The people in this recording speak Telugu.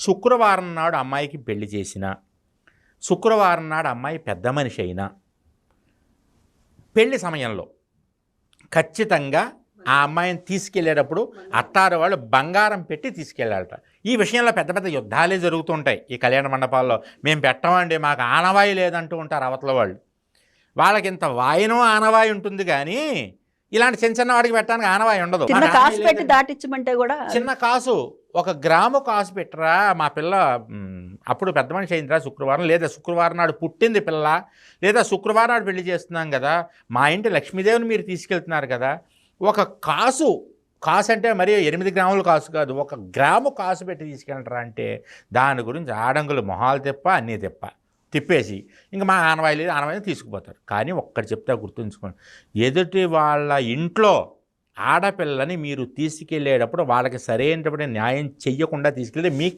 శుక్రవారం నాడు అమ్మాయికి పెళ్లి చేసిన, శుక్రవారం నాడు అమ్మాయి పెద్ద మనిషి అయినా, పెళ్లి సమయంలో ఖచ్చితంగా ఆ అమ్మాయిని తీసుకెళ్లేటప్పుడు అత్తారు వాళ్ళు బంగారం పెట్టి తీసుకెళ్ళాలట. ఈ విషయంలో పెద్ద పెద్ద యుద్ధాలే జరుగుతుంటాయి ఈ కళ్యాణ మండపాల్లో. మేము పెట్టమండి, మాకు ఆనవాయి లేదంటూ ఉంటారు అవతల వాళ్ళు. వాళ్ళకి ఇంత వాయినో ఆనవాయి ఉంటుంది కానీ ఇలాంటి చిన్న చిన్న వాడికి పెట్టడానికి ఆనవాయి ఉండదు. చిన్న కాసు పెట్టి దాటించమంటే కూడా చిన్న కాసు, 1 గ్రాము కాసు పెట్టరా, మా పిల్ల అప్పుడు పెద్ద మనిషి అయిందిరా శుక్రవారం, లేదా శుక్రవారం నాడు పుట్టింది పిల్ల, లేదా శుక్రవారం నాడు పెళ్లి చేస్తున్నాం కదా, మా ఇంటి లక్ష్మీదేవిని మీరు తీసుకెళ్తున్నారు కదా, 1 కాసు అంటే మరి 8 గ్రాముల కాసు కాదు, 1 గ్రాము కాసు పెట్టి తీసుకెళ్ళరా అంటే దాని గురించి ఆడంగులు మొహాలు అన్నీ తిప్పేసి ఇంకా మా ఆనవాయిని తీసుకుపోతారు. కానీ ఒక్కటి చెప్తే గుర్తుంచుకోండి, ఎదుటి వాళ్ళ ఇంట్లో ఆడపిల్లని మీరు తీసుకెళ్ళేటప్పుడు వాళ్ళకి సరైనటువంటి న్యాయం చెయ్యకుండా తీసుకెళ్తే మీకు